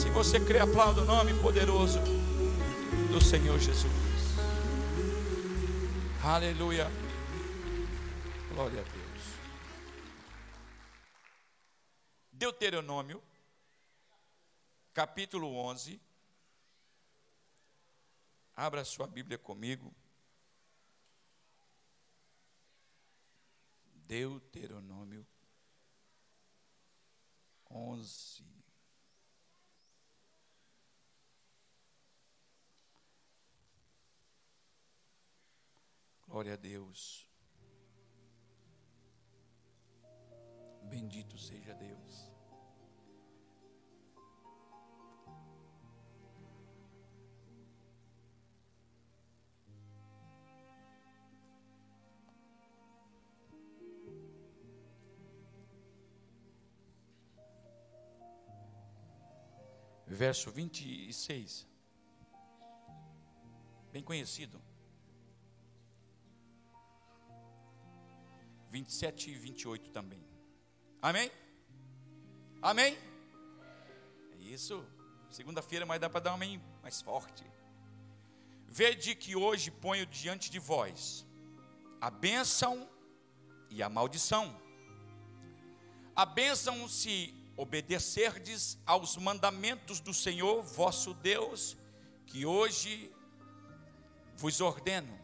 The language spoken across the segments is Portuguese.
Se você crê, aplauda o nome poderoso do Senhor Jesus. Aleluia. Glória a Deus. Deuteronômio, capítulo 11. Abra sua Bíblia comigo. Deuteronômio 11. Glória a Deus. Bendito seja Deus. Verso 26, bem conhecido. 27 e 28 também. Amém? Amém? É isso. Segunda-feira, mas dá para dar um amém mais forte. Vede que hoje ponho diante de vós a bênção e a maldição. A bênção se obedecerdes aos mandamentos do Senhor vosso Deus, que hoje vos ordeno.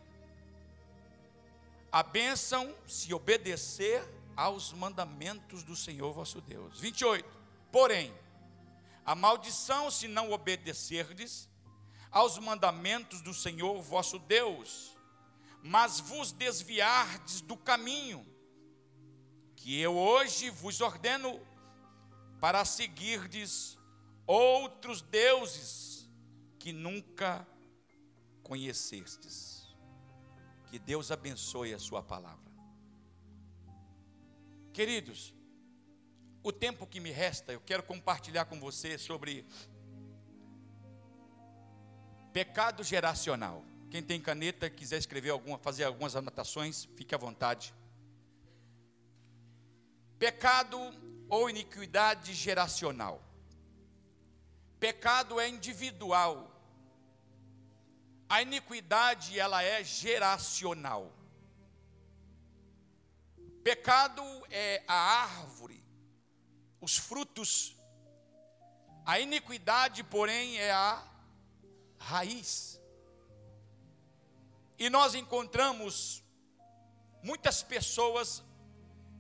A bênção se obedecer aos mandamentos do Senhor vosso Deus. 28. Porém, a maldição se não obedecerdes aos mandamentos do Senhor vosso Deus, mas vos desviardes do caminho que eu hoje vos ordeno, para seguirdes outros deuses que nunca conhecestes. Que Deus abençoe a sua palavra. Queridos, o tempo que me resta, eu quero compartilhar com você sobre pecado geracional. Quem tem caneta, quiser escrever fazer algumas anotações, fique à vontade. Pecado ou iniquidade geracional. Pecado é individual. A iniquidade, ela é geracional. Pecado é a árvore, os frutos. A iniquidade, porém, é a raiz. E nós encontramos muitas pessoas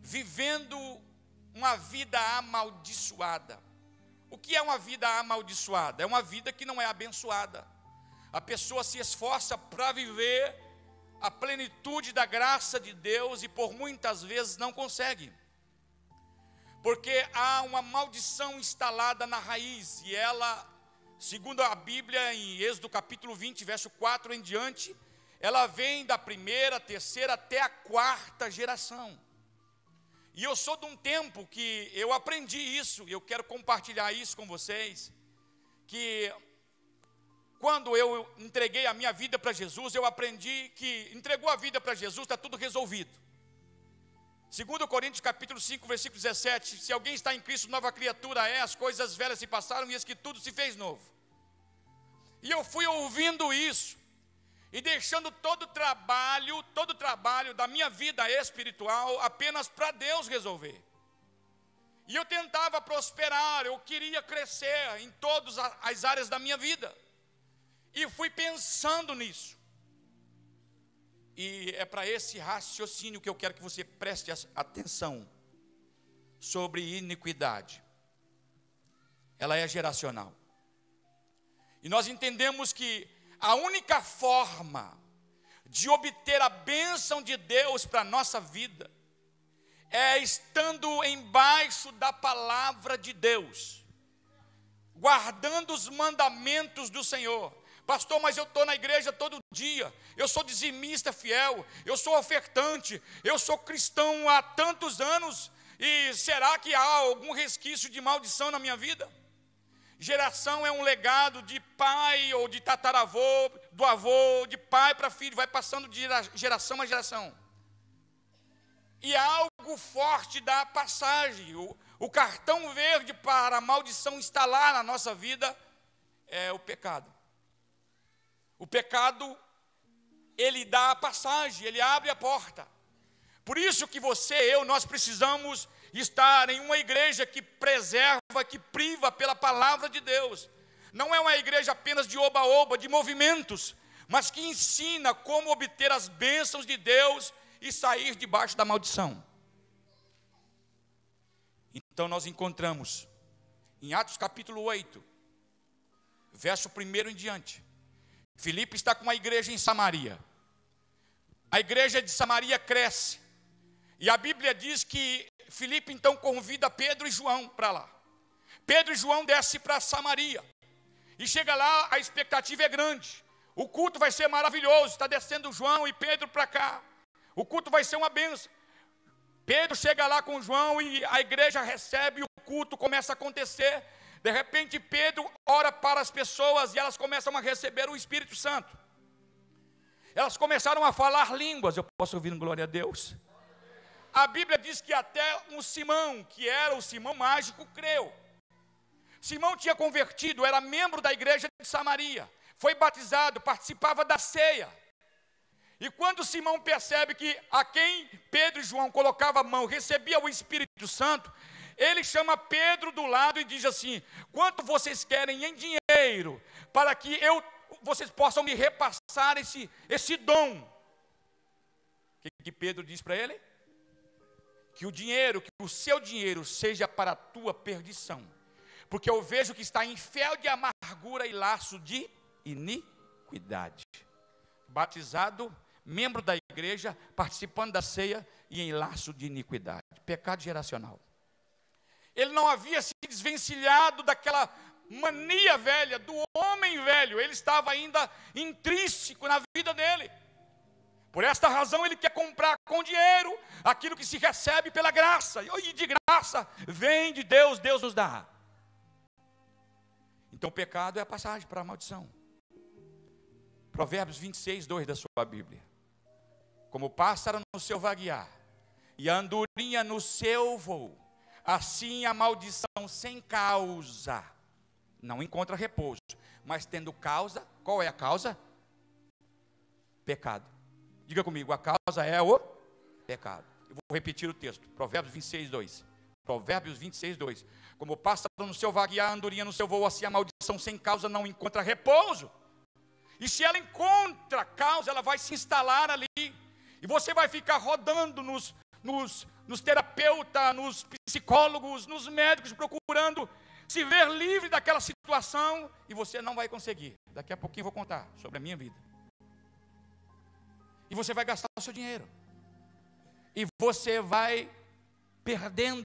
vivendo uma vida amaldiçoada. O que é uma vida amaldiçoada? É uma vida que não é abençoada. A pessoa se esforça para viver a plenitude da graça de Deus e por muitas vezes não consegue. Porque há uma maldição instalada na raiz e ela, segundo a Bíblia, em Êxodo capítulo 20, verso 4 em diante, ela vem da primeira, terceira até a quarta geração. E eu sou de um tempo que eu aprendi isso, e eu quero compartilhar isso com vocês, que quando eu entreguei a minha vida para Jesus, eu aprendi que entregou a vida para Jesus, está tudo resolvido. Segundo Coríntios capítulo 5, versículo 17, se alguém está em Cristo, nova criatura é, as coisas velhas se passaram e eis que tudo se fez novo. E eu fui ouvindo isso, e deixando todo o trabalho da minha vida espiritual apenas para Deus resolver. E eu tentava prosperar, eu queria crescer em todas as áreas da minha vida. E fui pensando nisso. E é para esse raciocínio que eu quero que você preste atenção sobre iniquidade. Ela é geracional. E nós entendemos que a única forma de obter a bênção de Deus para a nossa vida é estando embaixo da palavra de Deus, guardando os mandamentos do Senhor. Pastor, mas eu estou na igreja todo dia, eu sou dizimista fiel, eu sou ofertante, eu sou cristão há tantos anos, e será que há algum resquício de maldição na minha vida? Geração é um legado de pai ou de tataravô, do avô, de pai para filho, vai passando de geração a geração. E algo forte da passagem, O cartão verde para a maldição instalar na nossa vida é o pecado. O pecado, ele dá a passagem, ele abre a porta. Por isso que você e eu, nós precisamos estar em uma igreja que preserva, que priva pela palavra de Deus. Não é uma igreja apenas de oba-oba, de movimentos, mas que ensina como obter as bênçãos de Deus e sair debaixo da maldição. Então nós encontramos em Atos capítulo 8, verso 1 em diante. Filipe está com a igreja em Samaria. A igreja de Samaria cresce. E a Bíblia diz que Filipe então convida Pedro e João para lá. Pedro e João descem para Samaria. E chega lá, a expectativa é grande. O culto vai ser maravilhoso. Está descendo João e Pedro para cá. O culto vai ser uma bênção. Pedro chega lá com João e a igreja recebe, o culto começa a acontecer. De repente Pedro ora para as pessoas e elas começam a receber o Espírito Santo. Elas começaram a falar línguas. Eu posso ouvir um glória a Deus? A Bíblia diz que até um Simão, que era o Simão mágico, creu. Simão tinha convertido, era membro da igreja de Samaria. Foi batizado, participava da ceia. E quando Simão percebe que a quem Pedro e João colocavam a mão recebia o Espírito Santo, ele chama Pedro do lado e diz assim: quanto vocês querem em dinheiro para que vocês possam me repassar esse dom? O que Pedro diz para ele? Que o seu dinheiro seja para a tua perdição, porque eu vejo que está em fel de amargura e laço de iniquidade. Batizado, membro da igreja, participando da ceia e em laço de iniquidade, pecado geracional. Ele não havia se desvencilhado daquela mania velha, do homem velho. Ele estava ainda intrínseco na vida dele. Por esta razão ele quer comprar com dinheiro aquilo que se recebe pela graça. E de graça vem de Deus, Deus nos dá. Então o pecado é a passagem para a maldição. Provérbios 26, 2 da sua Bíblia. Como o pássaro no seu vaguear e a andorinha no seu voo, assim a maldição sem causa não encontra repouso, mas tendo causa. Qual é a causa? Pecado. Diga comigo, a causa é o pecado. Eu vou repetir o texto, Provérbios 26, 2. Provérbios 26, 2. Como o pássaro no seu vaguear, a andorinha no seu voo, assim a maldição sem causa não encontra repouso. E se ela encontra causa, ela vai se instalar ali. E você vai ficar rodando nos terapeutas, nos psicólogos, nos médicos, procurando se ver livre daquela situação. E você não vai conseguir. Daqui a pouquinho eu vou contar sobre a minha vida. E você vai gastar o seu dinheiro. E você vai perdendo,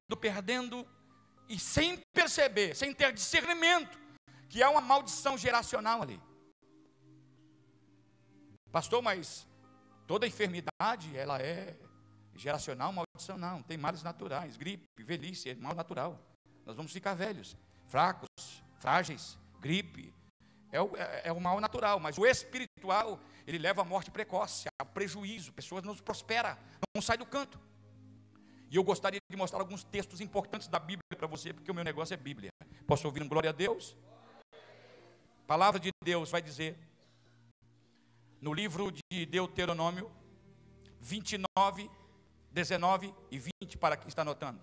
e sem perceber, sem ter discernimento, que é uma maldição geracional ali. Pastor, mas toda enfermidade, ela é geracional, maldição? Não, tem males naturais, gripe, velhice, é mal natural. Nós vamos ficar velhos, fracos, frágeis, gripe, é o mal natural. Mas o espiritual, ele leva à morte precoce, a prejuízo, pessoas não prosperam, não saem do canto. E eu gostaria de mostrar alguns textos importantes da Bíblia para você, porque o meu negócio é Bíblia. Posso ouvir um glória a Deus? A palavra de Deus vai dizer, no livro de Deuteronômio 29, 19 e 20, para quem está anotando.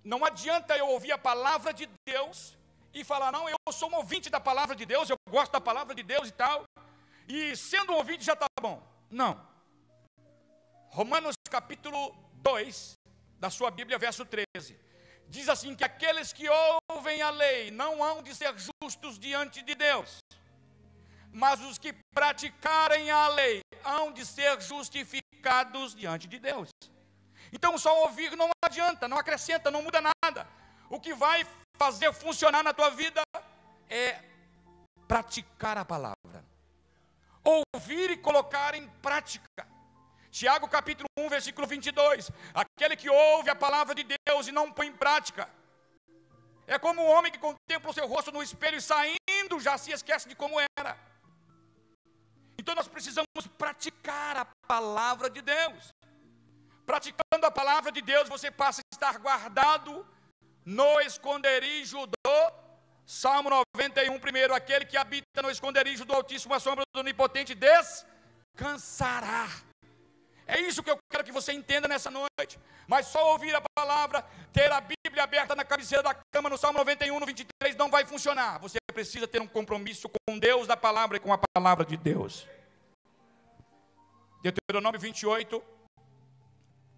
Não adianta eu ouvir a palavra de Deus e falar, não, eu sou um ouvinte da palavra de Deus, eu gosto da palavra de Deus e tal, e sendo um ouvinte já está bom. Não. Romanos capítulo 2, da sua Bíblia, verso 13. Diz assim, que aqueles que ouvem a lei não hão de ser justos diante de Deus, mas os que praticarem a lei hão de ser justificados diante de Deus. Então só ouvir não adianta, não acrescenta, não muda nada. O que vai fazer funcionar na tua vida é praticar a palavra. Ouvir e colocar em prática. Tiago capítulo 1, versículo 22. Aquele que ouve a palavra de Deus e não põe em prática, é como um homem que contempla o seu rosto no espelho e saindo já se esquece de como era. Então nós precisamos praticar a palavra de Deus. praticando a palavra de Deus, você passa a estar guardado no esconderijo do Salmo 91, primeiro, aquele que habita no esconderijo do Altíssimo, a sombra do Onipotente descansará. É isso que eu quero que você entenda nessa noite. Mas só ouvir a palavra, ter a Bíblia aberta na cabeceira da cama, no Salmo 91, no 23, não vai funcionar. Você precisa ter um compromisso com Deus da palavra e com a palavra de Deus. Deuteronômio 28,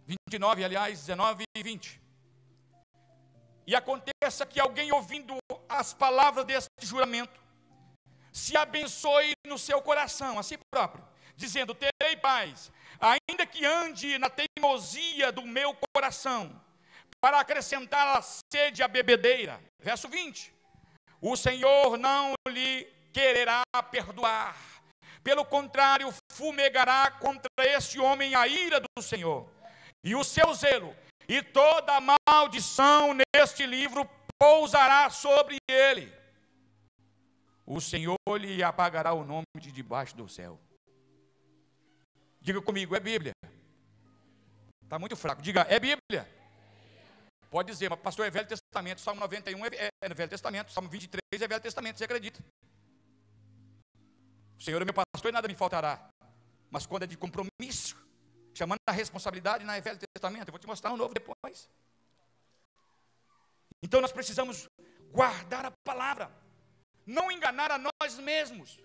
29, aliás, 19 e 20. E aconteça que alguém ouvindo as palavras deste juramento, se abençoe no seu coração, a si próprio, dizendo: terei paz, ainda que ande na teimosia do meu coração, para acrescentar a sede à bebedeira. Verso 20. O Senhor não lhe quererá perdoar, pelo contrário, fumegará contra este homem a ira do Senhor, e o seu zelo, e toda a maldição neste livro pousará sobre ele. O Senhor lhe apagará o nome de debaixo do céu. Diga comigo, é Bíblia. Está muito fraco. Diga, é Bíblia. Pode dizer, mas pastor, é Velho Testamento. Salmo 91 é Velho Testamento. Salmo 23 é Velho Testamento, você acredita? O Senhor é meu pastor e nada me faltará. Mas quando é de compromisso, chamando a responsabilidade, não é Velho Testamento. Eu vou te mostrar um novo depois. Então nós precisamos guardar a palavra, não enganar a nós mesmos.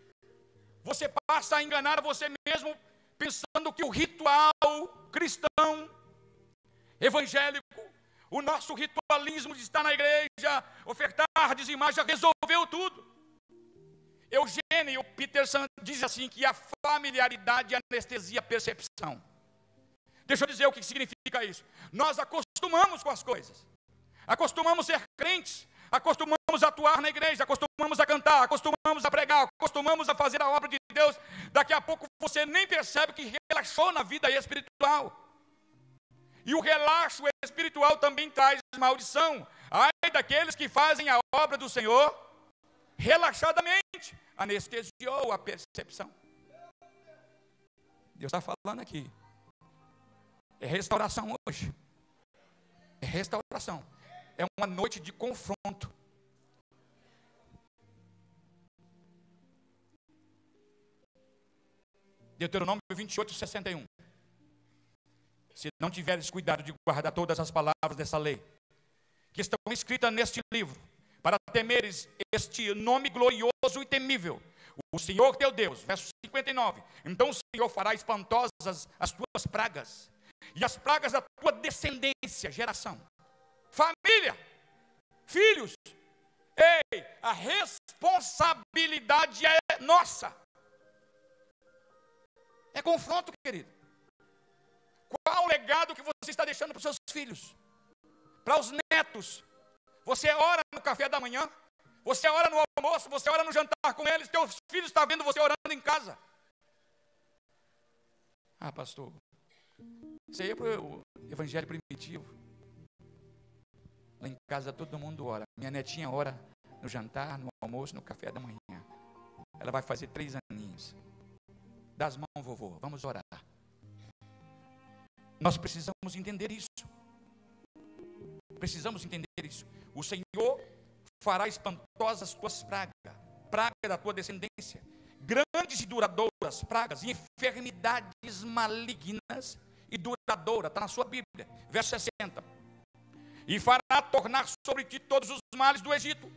Você passa a enganar a você mesmo pensando que o ritual cristão, evangélico, o nosso ritualismo de estar na igreja, ofertar, dizimar, já resolveu tudo. Eugênio Peterson diz assim, que a familiaridade anestesia a percepção. Deixa eu dizer o que significa isso. Nós acostumamos com as coisas, acostumamos a ser crentes, acostumamos a atuar na igreja, acostumamos a cantar, acostumamos a pregar, acostumamos a fazer a obra de Deus. Daqui a pouco você nem percebe que relaxou na vida espiritual. E o relaxo espiritual também traz maldição. Ai daqueles que fazem a obra do Senhor relaxadamente, anestesiou a percepção. Deus está falando aqui. É restauração hoje. É restauração. É uma noite de confronto. Deuteronômio 28, 61. Se não tiveres cuidado de guardar todas as palavras dessa lei, que estão escritas neste livro, para temeres este nome glorioso e temível, o Senhor teu Deus, verso 59, então o Senhor fará espantosas as tuas pragas, e as pragas da tua descendência, geração, família, filhos. Ei, a responsabilidade é nossa. É confronto, querido. Qual o legado que você está deixando para os seus filhos? Para os netos? Você ora no café da manhã? Você ora no almoço? Você ora no jantar com eles? Teus filhos estão vendo você orando em casa? Ah, pastor, isso aí é para o evangelho primitivo. Lá em casa todo mundo ora. Minha netinha ora no jantar, no almoço, no café da manhã. Ela vai fazer 3 aninhos. Dá as mãos, vovô, vamos orar. Nós precisamos entender isso. Precisamos entender isso. O Senhor fará espantosas as tuas pragas, praga da tua descendência, grandes e duradouras pragas e enfermidades malignas e duradouras. Está na sua Bíblia, verso 60. E fará tornar sobre ti todos os males do Egito,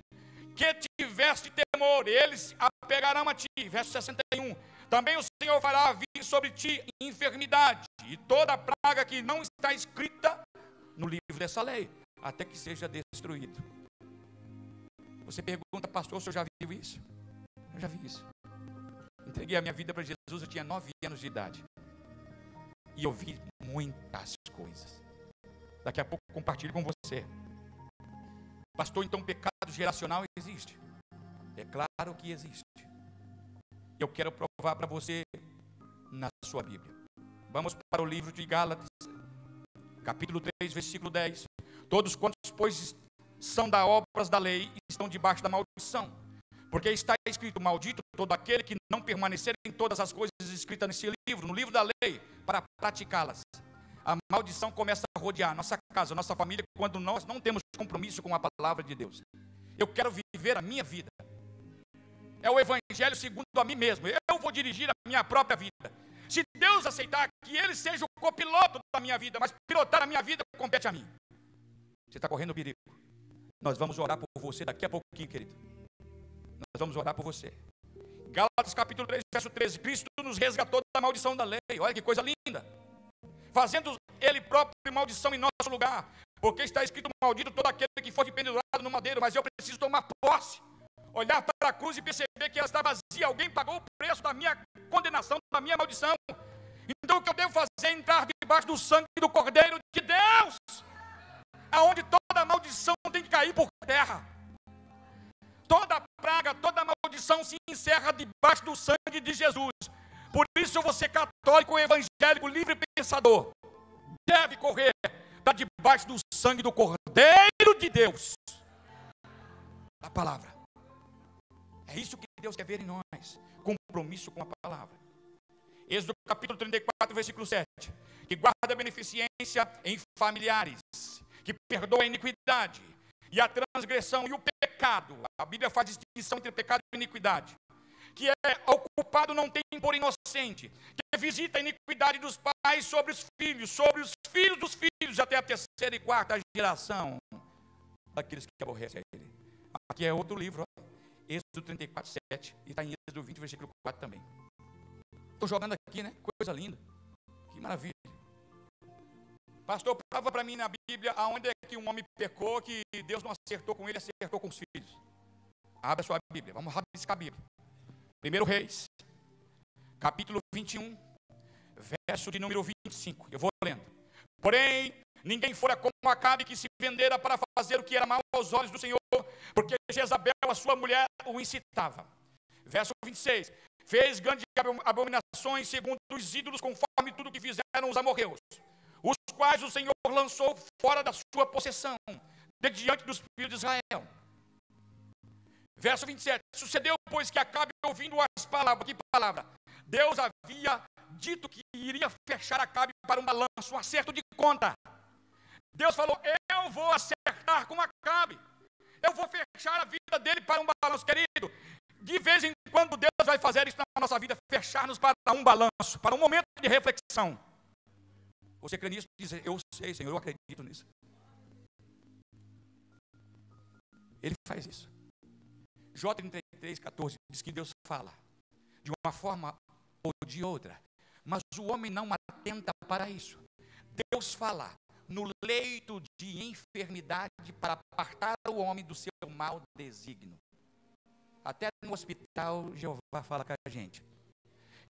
que tiveste temor, eles apegarão a ti. Verso 61. Também o Senhor fará vir sobre ti enfermidade e toda praga que não está escrita no livro dessa lei, até que seja destruído. Você pergunta, pastor, o senhor já viu isso? Eu já vi isso. Entreguei a minha vida para Jesus, eu tinha 9 anos de idade. E eu vi muitas coisas. Daqui a pouco compartilho com você. Pastor, então pecado geracional existe? É claro que existe. Eu quero provar para você na sua Bíblia. Vamos para o livro de Gálatas, capítulo 3, versículo 10. Todos quantos, pois, são da obras da lei, estão debaixo da maldição. Porque está escrito, maldito todo aquele que não permanecer em todas as coisas escritas nesse livro, no livro da lei, para praticá-las. a maldição começa a rodear nossa casa, nossa família, quando nós não temos compromisso com a palavra de Deus. Eu quero viver a minha vida. É o evangelho segundo a mim mesmo. Eu vou dirigir a minha própria vida. Se Deus aceitar que Ele seja o copiloto da minha vida, mas pilotar a minha vida compete a mim. Você está correndo perigo. Nós vamos orar por você daqui a pouquinho, querido. Nós vamos orar por você. Gálatas capítulo 3, verso 13. Cristo nos resgatou da maldição da lei. Olha que coisa linda. Fazendo Ele próprio maldição em nosso lugar. Porque está escrito: maldito todo aquele que for pendurado no madeiro. Mas eu preciso tomar posse. Olhar para a cruz e perceber que ela está vazia. Alguém pagou o preço da minha condenação, da minha maldição. Então o que eu devo fazer é entrar debaixo do sangue do Cordeiro de Deus, aonde toda maldição tem que cair por terra. Toda praga, toda maldição se encerra debaixo do sangue de Jesus. Por isso você, católico, evangélico, livre pensador, deve correr para debaixo do sangue do Cordeiro de Deus. A palavra. É isso que Deus quer ver em nós. Compromisso com a palavra. Êxodo capítulo 34, versículo 7. Que guarda a beneficência em familiares, que perdoa a iniquidade e a transgressão e o pecado. A Bíblia faz distinção entre pecado e iniquidade. Que o culpado não tem por inocente. Que visita a iniquidade dos pais sobre os filhos dos filhos, até a terceira e quarta geração daqueles que aborrecem a ele. Aqui é outro livro, ó. Êxodo 34, 7. E está em Êxodo 20, versículo 4 também. Estou jogando aqui, né? Coisa linda. Que maravilha. Pastor, prova para mim na Bíblia aonde é que um homem pecou, que Deus não acertou com ele, acertou com os filhos. Abra a sua Bíblia. Vamos rabiscar a Bíblia. 1 Reis, capítulo 21, verso de número 25. Eu vou lendo. Porém, ninguém fora como Acabe, que se vendera para fazer o que era mal aos olhos do Senhor, porque Jezabel, a sua mulher, o incitava. Verso 26. Fez grandes abominações segundo os ídolos, conforme tudo que fizeram os amorreus, os quais o Senhor lançou fora da sua possessão, de diante dos filhos de Israel. Verso 27. Sucedeu, pois, que Acabe, ouvindo as palavras, que palavra? Deus havia dito que iria fechar Acabe para um balanço, um acerto de conta. Deus falou: eu vou acertar com Acabe. Eu vou fechar a vida dele para um balanço, querido. De vez em quando Deus vai fazer isso na nossa vida, fechar-nos para um balanço, para um momento de reflexão. Você crê nisso? Diz: eu sei, Senhor, eu acredito nisso. Ele faz isso. Jó 33, 14 diz que Deus fala de uma forma ou de outra, mas o homem não atenta para isso. Deus fala no leito de enfermidade para apartar o homem do seu mau desígnio. Até no hospital, Jeová fala com a gente.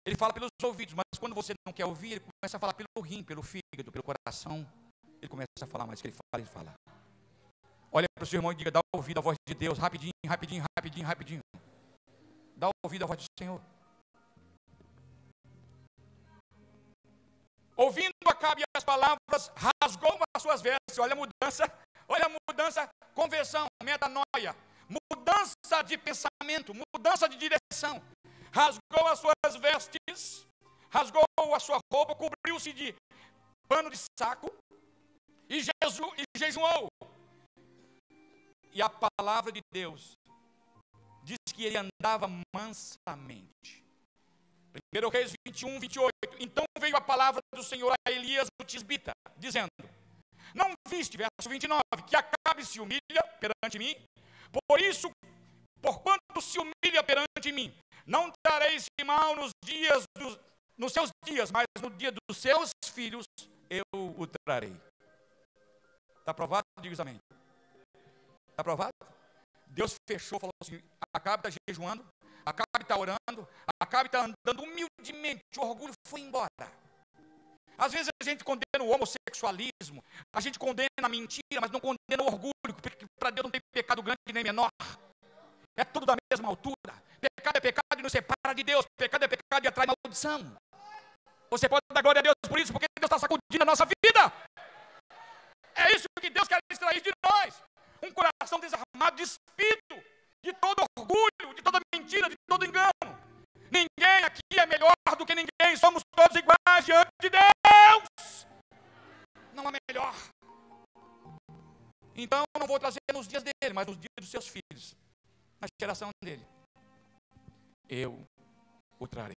Ele fala pelos ouvidos, mas quando você não quer ouvir, ele começa a falar pelo rim, pelo fígado, pelo coração. Ele começa a falar mais que ele fala. Olha para o seu irmão e diga: dá ouvido à voz de Deus, rapidinho, rapidinho, rapidinho, rapidinho. Dá ouvido à voz do Senhor. Ouvindo Acabe as palavras, rasgou as suas vestes. Olha a mudança, conversão, metanoia, mudança de pensamento, mudança de direção. Rasgou as suas vestes, rasgou a sua roupa, cobriu-se de pano de saco e jejuou. E a palavra de Deus diz que ele andava mansamente. 1 Reis 21, 28. Então veio a palavra do Senhor a Elias, o tisbita, dizendo: não viste, verso 29, que Acabe se humilha perante mim? Por isso, porquanto se humilha perante mim, não trarei esse mal nos seus dias, mas no dia dos seus filhos eu o trarei. Está aprovado? Diga amém. Está aprovado? Deus fechou, falou assim: Acabe está jejuando, Acabe está orando, Acabe está andando humildemente, o orgulho foi embora. Às vezes a gente condena o homossexualismo, a gente condena a mentira, mas não condena o orgulho, porque para Deus não tem pecado grande nem menor. É tudo da mesma altura. Pecado é pecado e nos separa de Deus. Pecado é pecado e atrai maldição. Você pode dar glória a Deus por isso, porque Deus está sacudindo a nossa vida. É isso que Deus quer extrair de nós. Um coração desarmado, despido de todo orgulho, de toda mentira, de todo engano. Ninguém aqui é melhor do que ninguém. Somos todos iguais diante de Deus. não vou trazer nos dias dele, mas nos dias dos seus filhos, na geração dele, eu o trarei.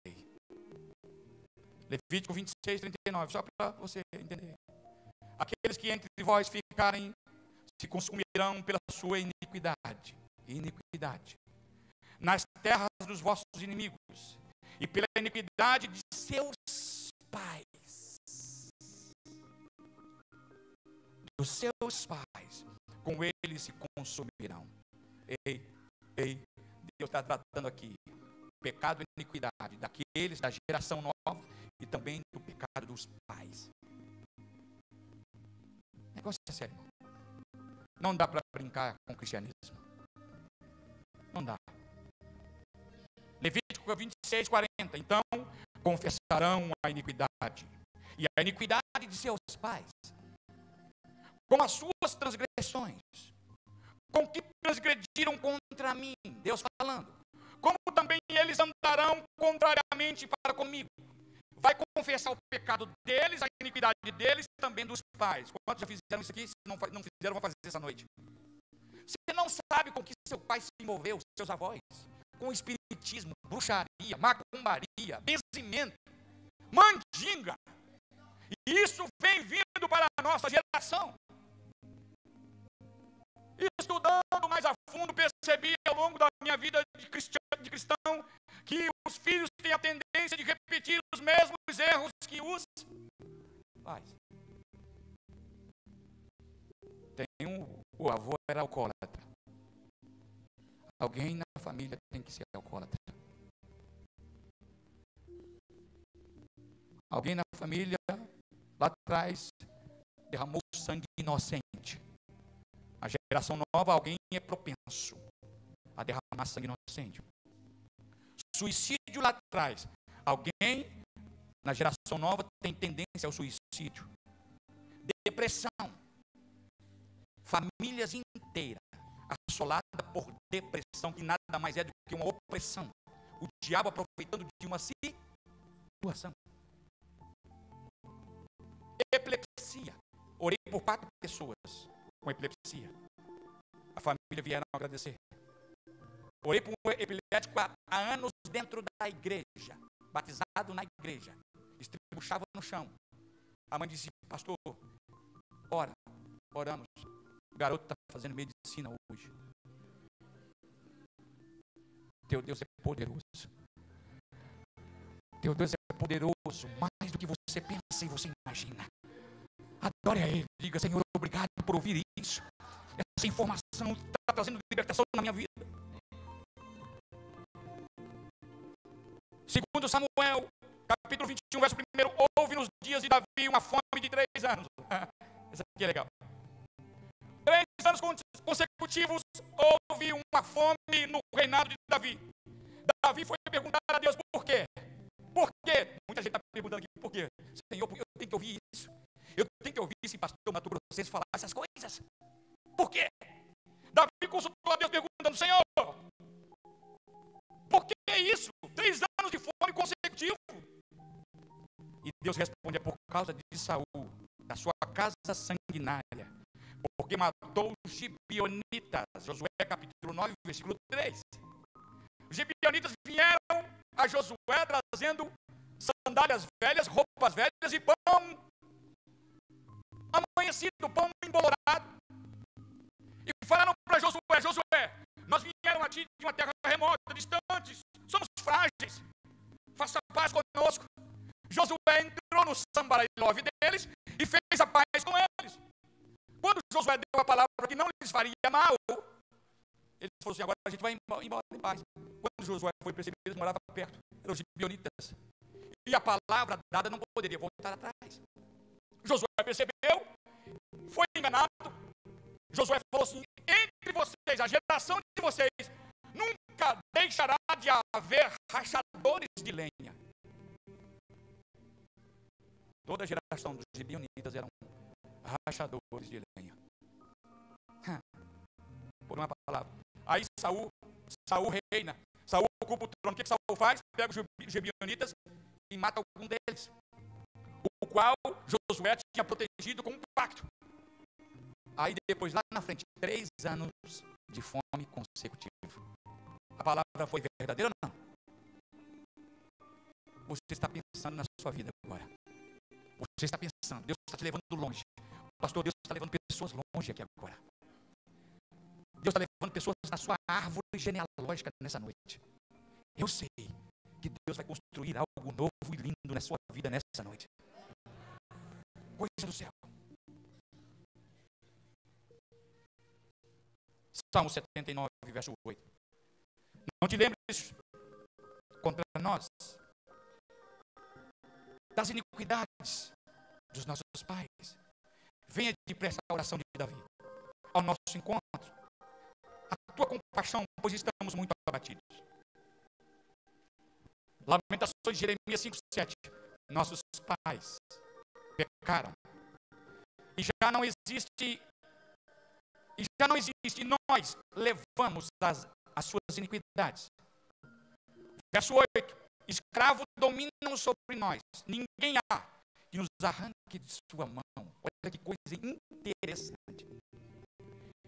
Levítico 26, 39, só para você entender. Aqueles que entre vós ficarem, se consumirão pela sua iniquidade, nas terras dos vossos inimigos, e pela iniquidade de seus pais. Dos seus pais, com eles se consumirão. Ei, Deus está tratando aqui pecado e iniquidade daqueles da geração nova e também do pecado dos pais. O negócio é sério, irmão. Não dá para brincar com o cristianismo. Não dá. Levítico 26, 40. Então confessarão a iniquidade e a iniquidade de seus pais, com as suas transgressões, com que transgrediram contra mim, Deus falando, como também eles andarão contrariamente para comigo. Vai confessar o pecado deles, a iniquidade deles e também dos pais. Quantos já fizeram isso aqui? Se não fizeram, vão fazer essa noite. Você não sabe com que seu pai se envolveu, seus avós, com espiritismo, bruxaria, macumbaria, benzimento, mandinga. E isso vem vindo para a nossa geração. Estudando mais a fundo, percebi ao longo da minha vida de cristão que os filhos têm a tendência de repetir os mesmos erros que os pais. O avô era alcoólatra. Alguém na família tem que ser alcoólatra. Alguém na família, lá atrás, derramou sangue inocente. A geração nova, alguém é propenso a derramar sangue inocente. Suicídio lá atrás. Alguém na geração nova tem tendência ao suicídio. Depressão. Famílias inteiras assoladas por depressão, que nada mais é do que uma opressão. O diabo aproveitando de uma situação. Epilepsia. Orei por 4 pessoas com epilepsia. A família vieram agradecer. Orei por um epilético há anos dentro da igreja, batizado na igreja, estribuchava no chão. A mãe disse: pastor, oramos. O garoto está fazendo medicina hoje. Teu Deus é poderoso. Teu Deus é poderoso, mais do que você pensa e você imagina. Adore a Ele, diga: Senhor, obrigado por ouvir isso. Essa informação está trazendo libertação na minha vida. Segundo Samuel, capítulo 21, verso 1, houve nos dias de Davi uma fome de 3 anos. Essa aqui é legal. 3 anos consecutivos houve uma fome no reinado de Davi. Davi foi perguntar a Deus por quê? Por quê? Muita gente está perguntando aqui por quê. Senhor, porque eu tenho que ouvir isso. Eu tenho que ouvir esse pastor Mato Grossense falar essas coisas. Por quê? Davi consultou a Deus perguntando: Senhor, por que isso? 3 anos de fome consecutivo. E Deus responde: é por causa de Saul, da sua casa sanguinária, porque matou os gibeonitas. Josué capítulo 9, versículo 3. Os gibeonitas vieram a Josué trazendo sandálias velhas, roupas velhas e pão amanhecido, pão embolorado. E falaram para Josué: Josué, nós vieram a ti de uma terra remota, distante, somos frágeis, faça paz conosco. Josué entrou no sambarailof deles e fez a paz com eles. Quando Josué deu a palavra que não lhes faria mal, ele falou assim: agora a gente vai embora em paz. Quando Josué foi perceber, eles moravam perto, eram os gibeonitas, e a palavra dada não poderia voltar atrás. Josué percebeu, foi enganado. Josué falou assim: entre vocês, a geração de vocês, nunca deixará de haver rachadores de lenha. Toda a geração dos gibeonitas eram rachadores de lenha. Por uma palavra. Aí Saul reina. Saul ocupa o trono. O que Saul faz? Pega os gibeonitas e mata algum deles, o qual Josué tinha protegido com um pacto. Aí depois, lá na frente, 3 anos de fome consecutiva. A palavra foi verdadeira ou não? Você está pensando na sua vida agora. Você está pensando, Deus está te levando longe. Pastor, Deus está levando pessoas longe aqui agora. Deus está levando pessoas na sua árvore genealógica nessa noite. Eu sei que Deus vai construir algo novo e lindo na sua vida nessa noite. Coisa do céu. Salmo 79, verso 8. Não te lembres contra nós das iniquidades dos nossos pais. Venha depressa a oração de Davi ao nosso encontro. A tua compaixão, pois estamos muito abatidos. Lamentações de Jeremias 5:7. Nossos pais pecaram. E já não existe, e nós levamos as suas iniquidades. Verso 8. Escravos dominam sobre nós. Ninguém há que nos arranque de sua mão. Olha que coisa interessante.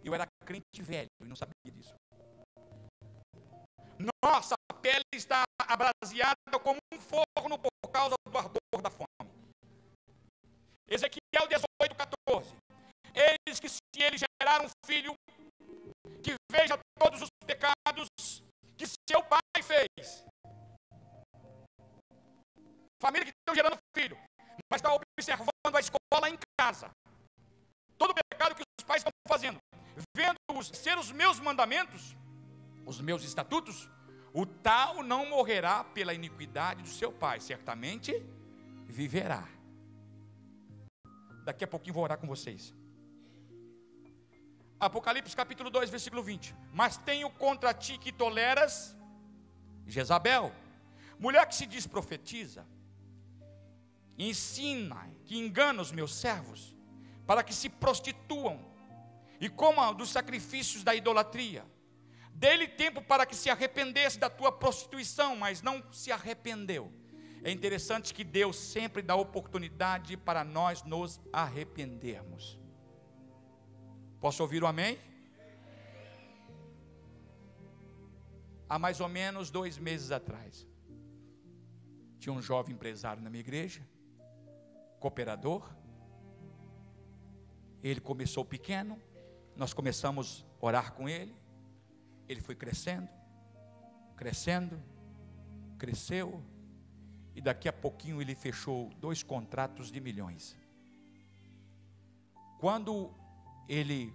Eu era crente velho e não sabia disso. Nossa pele está abraseada como um forno por causa do ardor da fome. Ezequiel 18:14. Eis que se ele gerar um filho, que veja todos os pecados que seu pai fez. Família que estão gerando filho, mas está observando a escola em casa. Todo o pecado que os pais estão fazendo, vendo ser os meus mandamentos, os meus estatutos, o tal não morrerá pela iniquidade do seu pai, certamente viverá. Daqui a pouquinho vou orar com vocês. Apocalipse capítulo 2, versículo 20. Mas tenho contra ti que toleras Jezabel, mulher que se diz profetiza, ensina, que engana os meus servos, para que se prostituam e comam dos sacrifícios da idolatria. Dê-lhe tempo para que se arrependesse da tua prostituição, mas não se arrependeu. É interessante que Deus sempre dá oportunidade para nós nos arrependermos. Posso ouvir o amém? Há mais ou menos 2 meses atrás, tinha um jovem empresário na minha igreja, cooperador. Ele começou pequeno, nós começamos a orar com ele. Ele foi crescendo, cresceu, e daqui a pouquinho ele fechou 2 contratos de milhões. Quando ele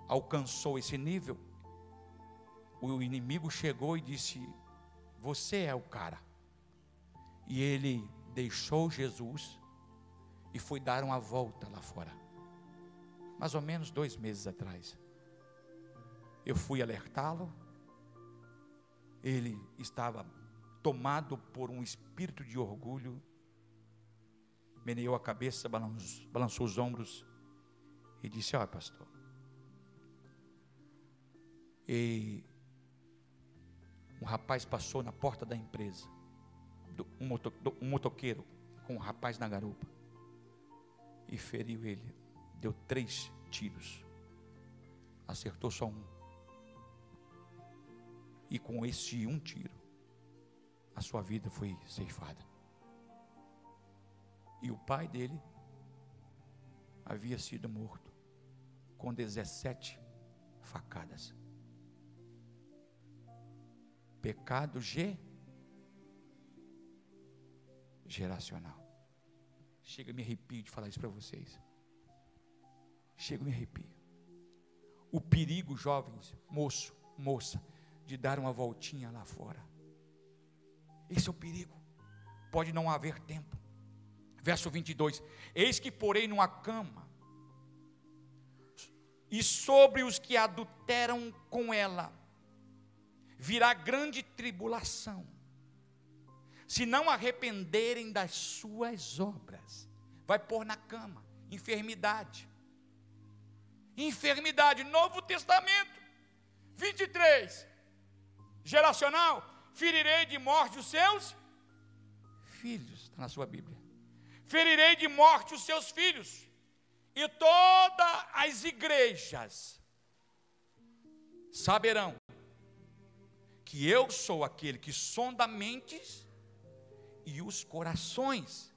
alcançou esse nível, o inimigo chegou e disse: você é o cara. E ele deixou Jesus e foi dar uma volta lá fora. Mais ou menos 2 meses atrás, eu fui alertá-lo. Ele estava tomado por um espírito de orgulho, meneou a cabeça, balançou os ombros e disse: olha, pastor, e um rapaz passou na porta da empresa, um motoqueiro com um rapaz na garupa, e feriu ele, deu 3 tiros, acertou só um, e com esse um tiro, a sua vida foi ceifada. E o pai dele havia sido morto com 17 facadas. Pecado geracional. Chega a me arrepio de falar isso para vocês. Chega a me arrepio. O perigo, jovens, moço, moça, de dar uma voltinha lá fora. Esse é o perigo. Pode não haver tempo. Verso 22. Eis que porei numa cama, e sobre os que adulteram com ela virá grande tribulação, se não arrependerem das suas obras. Vai pôr na cama, enfermidade. Enfermidade, Novo Testamento 23, geracional. Ferirei de morte os seus filhos, está na sua Bíblia. Ferirei de morte os seus filhos, E todas as igrejas saberão que eu sou aquele que sonda mentes e os corações,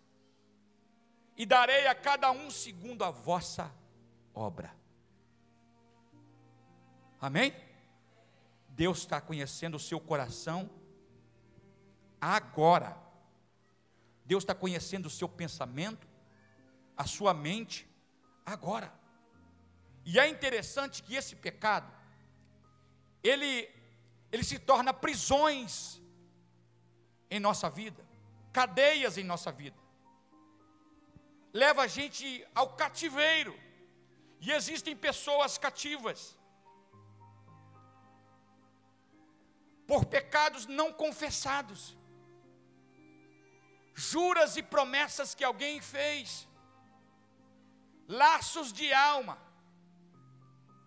e darei a cada um segundo a vossa obra. Amém? Deus está conhecendo o seu coração agora. Deus está conhecendo o seu pensamento, a sua mente agora. E é interessante que esse pecado, ele se torna prisões em nossa vida, cadeias em nossa vida, leva a gente ao cativeiro. E existem pessoas cativas por pecados não confessados, juras e promessas que alguém fez, laços de alma.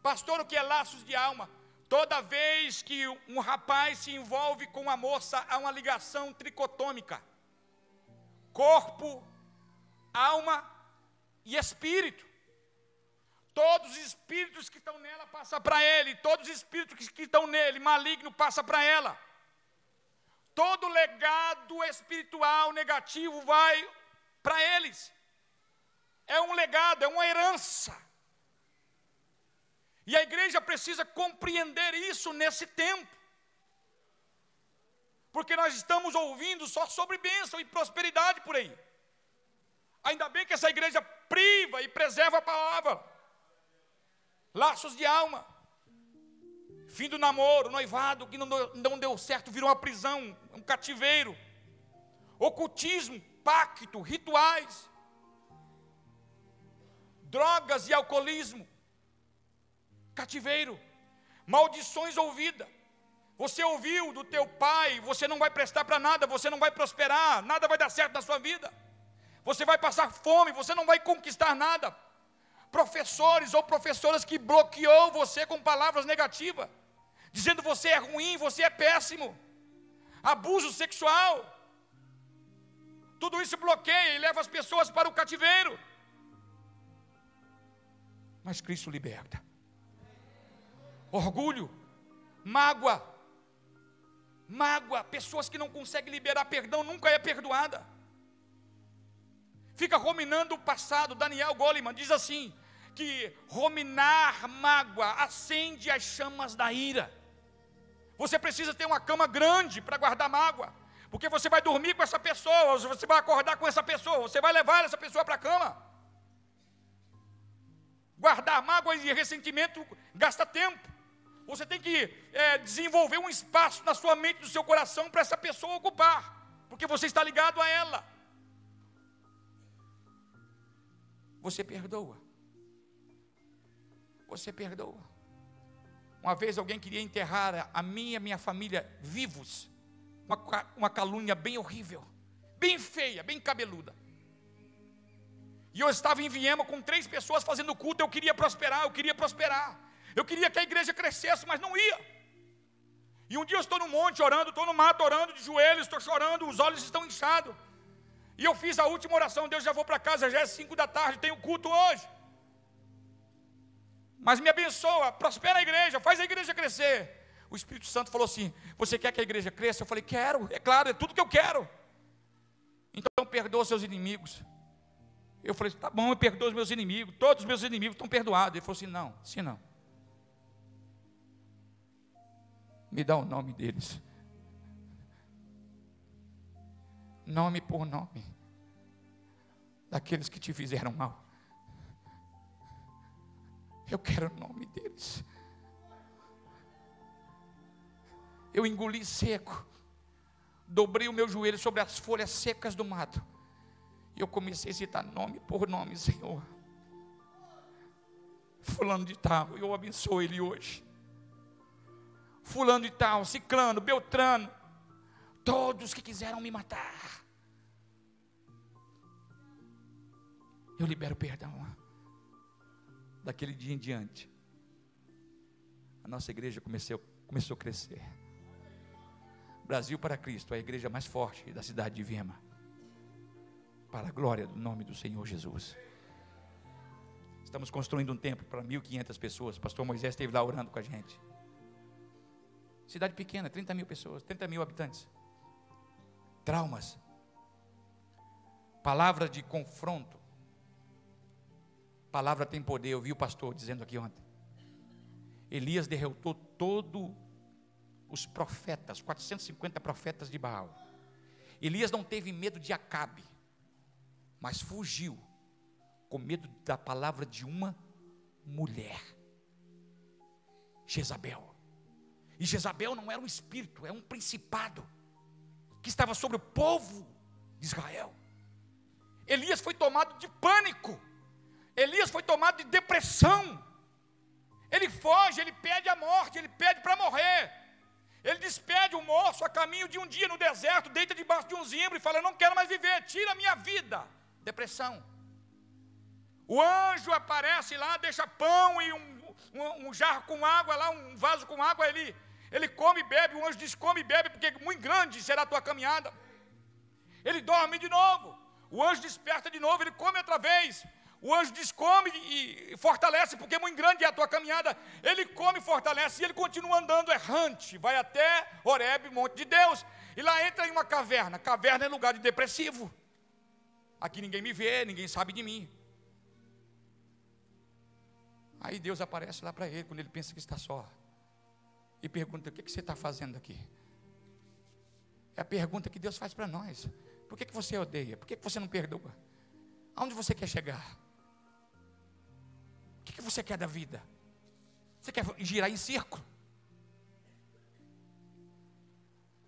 Pastor, o que é laços de alma? Toda vez que um rapaz se envolve com uma moça, há uma ligação tricotômica: corpo, alma e espírito. Todos os espíritos que estão nela passam para ele, todos os espíritos que estão nele, maligno, passa para ela. Todo legado espiritual negativo vai para eles. É um legado, é uma herança. E a igreja precisa compreender isso nesse tempo, porque nós estamos ouvindo só sobre bênção e prosperidade por aí. Ainda bem que essa igreja priva e preserva a palavra. Laços de alma, fim do namoro, noivado que não deu certo, virou uma prisão, um cativeiro. Ocultismo, pacto, rituais, drogas e alcoolismo, cativeiro. Maldições ouvidas. Você ouviu do teu pai: você não vai prestar para nada, você não vai prosperar, nada vai dar certo na sua vida, você vai passar fome, você não vai conquistar nada. Professores ou professoras que bloqueou você com palavras negativas, dizendo você é ruim, você é péssimo. Abuso sexual, tudo isso bloqueia e leva as pessoas para o cativeiro. Mas Cristo liberta. Orgulho, mágoa, pessoas que não conseguem liberar perdão, nunca é perdoada. Fica ruminando o passado. Daniel Goleman diz assim, que ruminar mágoa acende as chamas da ira. Você precisa ter uma cama grande para guardar mágoa, porque você vai dormir com essa pessoa, você vai acordar com essa pessoa, você vai levar essa pessoa para a cama. Guardar mágoa e ressentimento gasta tempo. Você tem que desenvolver um espaço na sua mente, no seu coração, para essa pessoa ocupar, porque você está ligado a ela. Você perdoa. Você perdoa. Uma vez alguém queria enterrar a mim e a minha família vivos. Uma calúnia bem horrível, bem feia, bem cabeluda. E eu estava em Viema com 3 pessoas fazendo culto. Eu queria prosperar. Eu queria que a igreja crescesse, mas não ia. E um dia eu estou no monte orando, estou no mato orando, de joelhos, estou chorando, os olhos estão inchados. E eu fiz a última oração: Deus, já vou para casa, já é 5 da tarde, tenho culto hoje. Mas me abençoa, prospera a igreja, faz a igreja crescer. O Espírito Santo falou assim: você quer que a igreja cresça? Eu falei: quero, é claro, é tudo que eu quero. Então perdoa seus inimigos. Eu falei: tá bom, eu perdoo os meus inimigos, todos os meus inimigos estão perdoados. Ele falou assim: não, se não, me dá o nome deles, nome por nome, daqueles que te fizeram mal. Eu quero o nome deles. Eu engoli seco, dobrei o meu joelho sobre as folhas secas do mato, e eu comecei a citar nome por nome: Senhor, fulano de tal, eu abençoo ele hoje. Fulano de tal, ciclano, beltrano, todos que quiseram me matar, eu libero perdão. Daquele dia em diante, a nossa igreja começou a crescer. Brasil para Cristo, a igreja mais forte da cidade de Viema, para a glória do nome do Senhor Jesus. Estamos construindo um templo para 1.500 pessoas. O pastor Moisés esteve lá orando com a gente. Cidade pequena, 30 mil pessoas, 30 mil habitantes. Traumas. Palavra de confronto. Palavra tem poder. Eu vi o pastor dizendo aqui ontem. Elias derrotou todos os profetas, 450 profetas de Baal. Elias não teve medo de Acabe, mas fugiu com medo da palavra de uma mulher, Jezabel. E Jezabel não era um espírito, é um principado que estava sobre o povo de Israel. Elias foi tomado de pânico. Elias foi tomado de depressão. Ele foge, ele pede a morte, ele pede para morrer. Ele despede o moço a caminho de um dia no deserto, deita debaixo de um zimbro e fala: eu não quero mais viver, tira a minha vida. Depressão. O anjo aparece lá, deixa pão e um jarro com água lá, um vaso com água, ele come e bebe. O anjo diz: come e bebe, porque muito grande será a tua caminhada. Ele dorme de novo, o anjo desperta de novo, ele come outra vez. O anjo diz: come e fortalece, porque muito grande é a tua caminhada. Ele come e fortalece, e ele continua andando errante, vai até Horebe, monte de Deus, e lá entra em uma caverna. Caverna é lugar de depressivo. Aqui ninguém me vê, ninguém sabe de mim. Aí Deus aparece lá para ele, quando ele pensa que está só, e pergunta: o que você está fazendo aqui? É a pergunta que Deus faz para nós. Por que você odeia? Por que você não perdoa? Aonde você quer chegar? O que você quer da vida? Você quer girar em círculo?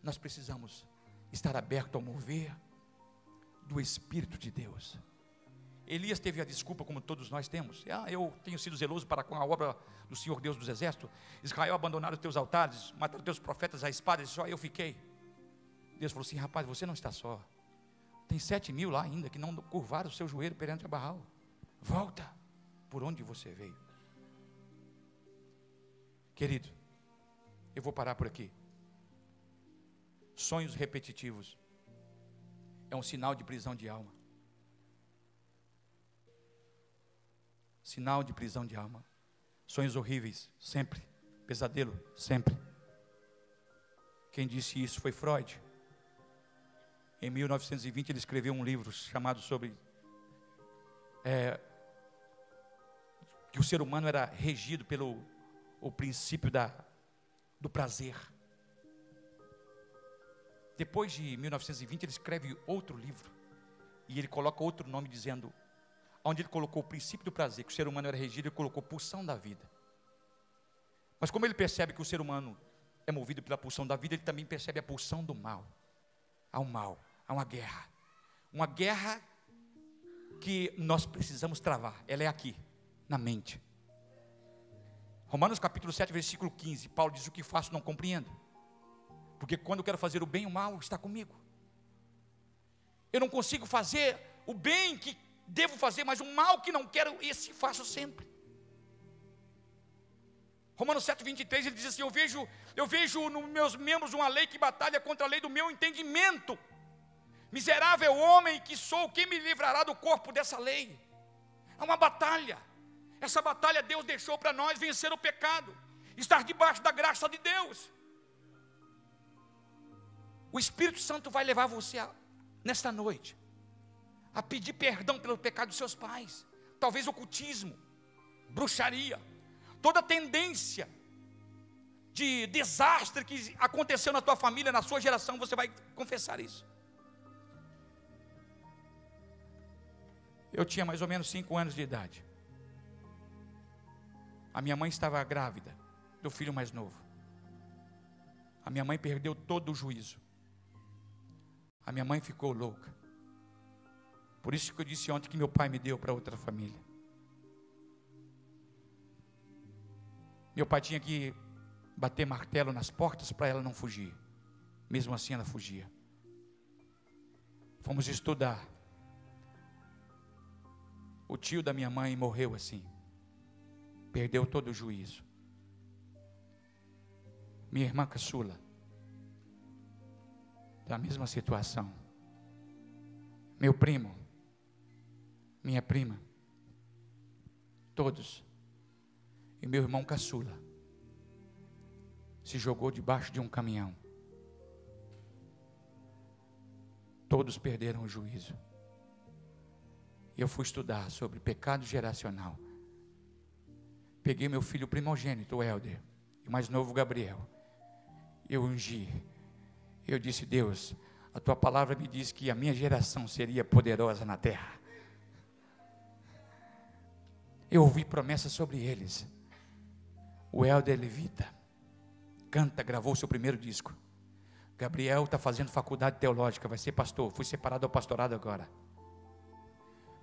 Nós precisamos estar abertos ao mover do Espírito de Deus. Elias teve a desculpa, como todos nós temos: eu tenho sido zeloso para com a obra do Senhor Deus dos Exércitos. Israel abandonaram os teus altares, mataram os teus profetas à espada, e só eu fiquei. Deus falou assim: rapaz, você não está só. Tem 7.000 lá ainda que não curvaram o seu joelho perante a Baal. Volta por onde você veio. Querido, eu vou parar por aqui. Sonhos repetitivos é um sinal de prisão de alma. Sinal de prisão de alma. Sonhos horríveis, sempre. Pesadelo, sempre. Quem disse isso foi Freud. Em 1920 ele escreveu um livro chamado sobre que o ser humano era regido pelo o princípio do prazer. Depois de 1920 ele escreve outro livro e ele coloca outro nome, dizendo, onde ele colocou o princípio do prazer, que o ser humano era regido, ele colocou pulsão da vida. Mas como ele percebe que o ser humano é movido pela pulsão da vida, ele também percebe a pulsão do mal. Há um mal, há uma guerra que nós precisamos travar. Ela é aqui, na mente. Romanos capítulo 7, versículo 15, Paulo diz: o que faço não compreendo, porque quando eu quero fazer o bem, o mal está comigo. Eu não consigo fazer o bem que devo fazer, mas o mal que não quero, esse faço sempre. Romanos 7, 23, ele diz assim: eu vejo nos meus membros uma lei que batalha contra a lei do meu entendimento. Miserável homem que sou, quem me livrará do corpo dessa lei? É uma batalha. Essa batalha Deus deixou para nós vencer o pecado, estar debaixo da graça de Deus. O Espírito Santo vai levar você nesta noite a pedir perdão pelo pecado dos seus pais. Talvez ocultismo, bruxaria, toda tendência de desastre que aconteceu na tua família, na sua geração, você vai confessar isso. Eu tinha mais ou menos 5 anos de idade. A minha mãe estava grávida do filho mais novo. A minha mãe perdeu todo o juízo. A minha mãe ficou louca. Por isso que eu disse ontem que meu pai me deu para outra família. Meu pai tinha que bater martelo nas portas para ela não fugir. Mesmo assim ela fugia. Fomos estudar. O tio da minha mãe morreu assim. Perdeu todo o juízo. Minha irmã caçula, da mesma situação. Meu primo, minha prima, todos. E meu irmão caçula se jogou debaixo de um caminhão. Todos perderam o juízo. Eu fui estudar sobre pecado geracional. Peguei meu filho primogênito, o Helder, e o mais novo, Gabriel. Eu ungi. Eu disse: Deus, a tua palavra me diz que a minha geração seria poderosa na terra. Eu ouvi promessas sobre eles. O Helder levita, canta, gravou seu primeiro disco. Gabriel está fazendo faculdade teológica, vai ser pastor. Fui separado ao pastorado agora.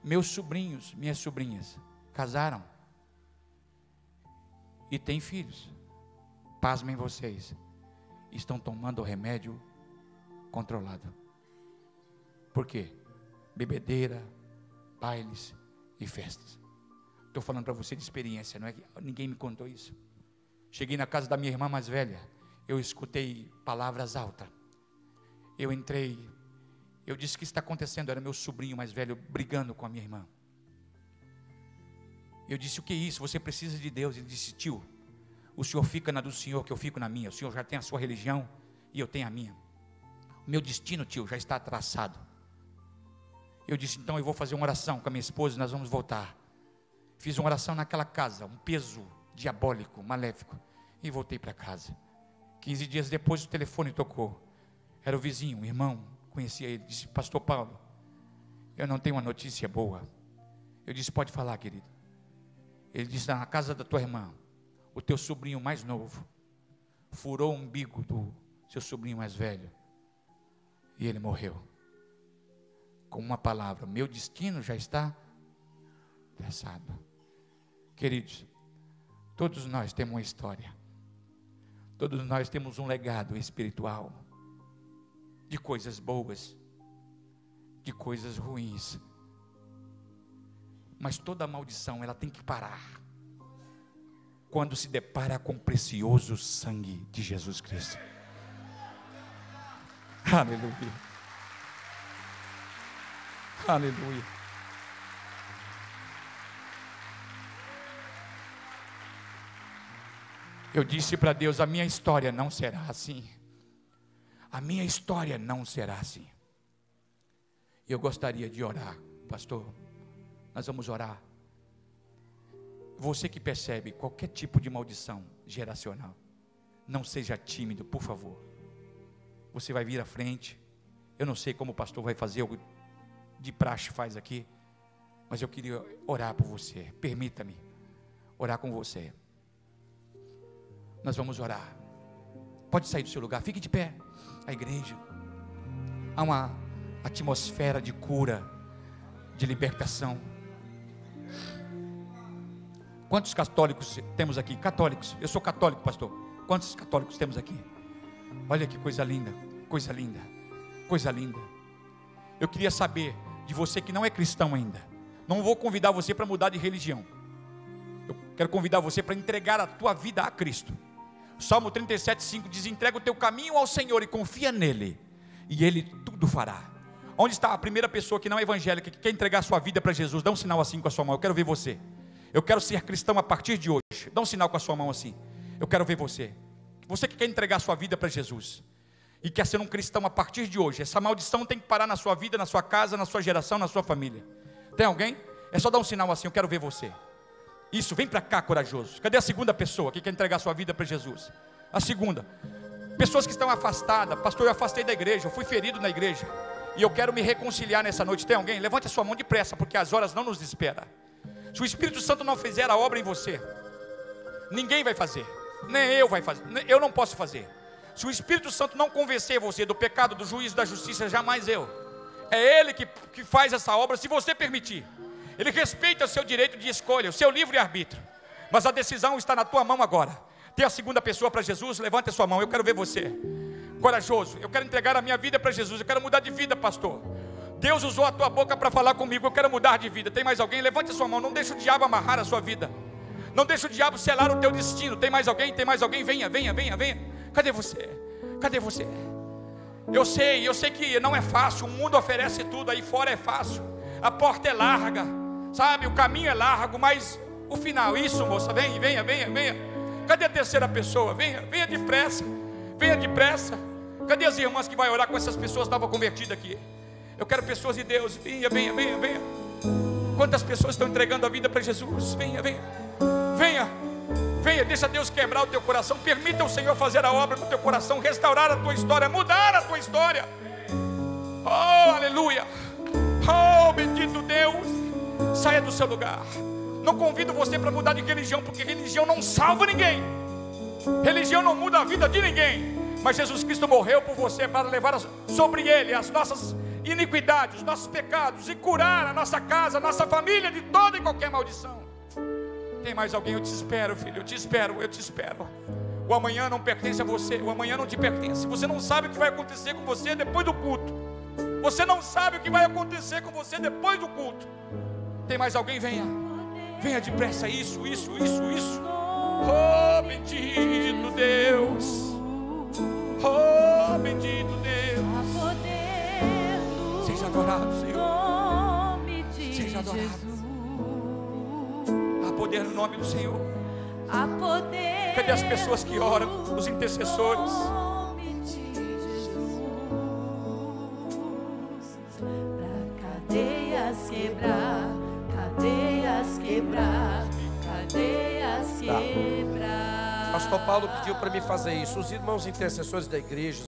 Meus sobrinhos, minhas sobrinhas, casaram e têm filhos. Pasmem vocês, estão tomando o remédio controlado. Por quê? Bebedeira, bailes e festas. Estou falando para você de experiência, não é que ninguém me contou isso. Cheguei na casa da minha irmã mais velha, eu escutei palavras altas. Eu entrei, eu disse: o que está acontecendo? Era meu sobrinho mais velho brigando com a minha irmã. Eu disse: o que é isso? Você precisa de Deus. Ele disse: tio, o senhor fica na do senhor, que eu fico na minha. O senhor já tem a sua religião e eu tenho a minha. O meu destino, tio, já está traçado. Eu disse: então eu vou fazer uma oração com a minha esposa e nós vamos voltar. Fiz uma oração naquela casa, um peso diabólico, maléfico, e voltei para casa. 15 dias depois o telefone tocou. Era o vizinho, o irmão, conhecia ele. Disse: pastor Paulo, eu não tenho uma notícia boa. Eu disse: pode falar, querido. Ele disse: na casa da tua irmã, o teu sobrinho mais novo furou o umbigo do seu sobrinho mais velho e ele morreu. Com uma palavra: meu destino já está traçado. Queridos, todos nós temos uma história. Todos nós temos um legado espiritual, de coisas boas, de coisas ruins. Mas toda maldição, ela tem que parar quando se depara com o precioso sangue de Jesus Cristo. Aleluia. Aleluia. Eu disse para Deus: a minha história não será assim. A minha história não será assim. Eu gostaria de orar, pastor. Nós vamos orar. Você que percebe qualquer tipo de maldição geracional, não seja tímido, por favor. Você vai vir à frente. Eu não sei como o pastor vai fazer, o de praxe faz aqui, mas eu queria orar por você. Permita-me orar com você. Nós vamos orar. Pode sair do seu lugar, fique de pé. A igreja, há uma atmosfera de cura, de libertação. Quantos católicos temos aqui? Católicos, eu sou católico, pastor. Quantos católicos temos aqui? Olha que coisa linda, coisa linda, coisa linda. Eu queria saber de você que não é cristão ainda. Não vou convidar você para mudar de religião. Eu quero convidar você para entregar a tua vida a Cristo. Salmo 37:5 diz: entrega o teu caminho ao Senhor e confia nele, e Ele tudo fará. Onde está a primeira pessoa que não é evangélica, que quer entregar a sua vida para Jesus? Dá um sinal assim com a sua mão. Eu quero ver você. Eu quero ser cristão a partir de hoje. Dá um sinal com a sua mão assim. Eu quero ver você. Você que quer entregar a sua vida para Jesus e quer ser um cristão a partir de hoje. Essa maldição tem que parar na sua vida, na sua casa, na sua geração, na sua família. Tem alguém? É só dar um sinal assim. Eu quero ver você. Isso, vem para cá, corajoso. Cadê a segunda pessoa que quer entregar a sua vida para Jesus? A segunda. Pessoas que estão afastadas. Pastor, eu afastei da igreja, eu fui ferido na igreja e eu quero me reconciliar nessa noite. Tem alguém? Levante a sua mão depressa, porque as horas não nos esperam. Se o Espírito Santo não fizer a obra em você, ninguém vai fazer. Nem eu vai fazer. Eu não posso fazer. Se o Espírito Santo não convencer você do pecado, do juízo, da justiça, jamais eu. É Ele que faz essa obra, se você permitir. Ele respeita o seu direito de escolha, o seu livre-arbítrio. Mas a decisão está na tua mão agora. Tem a segunda pessoa para Jesus? Levante a sua mão, eu quero ver você. Corajoso, eu quero entregar a minha vida para Jesus. Eu quero mudar de vida, pastor. Deus usou a tua boca para falar comigo. Eu quero mudar de vida. Tem mais alguém? Levante a sua mão. Não deixe o diabo amarrar a sua vida. Não deixe o diabo selar o teu destino. Tem mais alguém? Tem mais alguém? Venha, venha, venha, venha. Cadê você? Cadê você? Eu sei que não é fácil. O mundo oferece tudo, aí fora é fácil. A porta é larga, sabe? O caminho é largo, mas O final, isso, moça, venha, venha, venha, venha. Cadê a terceira pessoa? Venha, venha depressa. Venha depressa. Cadê as irmãs que vai orar com essas pessoas que estavam convertidas aqui? Eu quero pessoas de Deus. Venha, venha, venha, venha. Quantas pessoas estão entregando a vida para Jesus? Venha, venha. Venha. Venha, deixa Deus quebrar o teu coração. Permita o Senhor fazer a obra no teu coração, restaurar a tua história, mudar a tua história. Oh, aleluia. Oh, bendito Deus. Saia do seu lugar. Não convido você para mudar de religião, porque religião não salva ninguém. Religião não muda a vida de ninguém. Mas Jesus Cristo morreu por você para levar sobre Ele as nossas iniquidades, os nossos pecados, e curar a nossa casa, a nossa família de toda e qualquer maldição. Tem mais alguém? Eu te espero, filho, eu te espero, eu te espero. O amanhã não pertence a você, o amanhã não te pertence. Você não sabe o que vai acontecer com você depois do culto. Você não sabe o que vai acontecer com você depois do culto. Tem mais alguém? Venha. Venha depressa, isso. Oh, bendito Deus. Oh, bendito Deus. Seja adorado, Senhor. Seja adorado. Há poder no nome do Senhor. Cadê as pessoas que oram? Os intercessores. Cadeias quebrar, cadeias quebrar, cadeias quebrar. Pastor Paulo pediu para mim fazer isso. Os irmãos intercessores da igreja,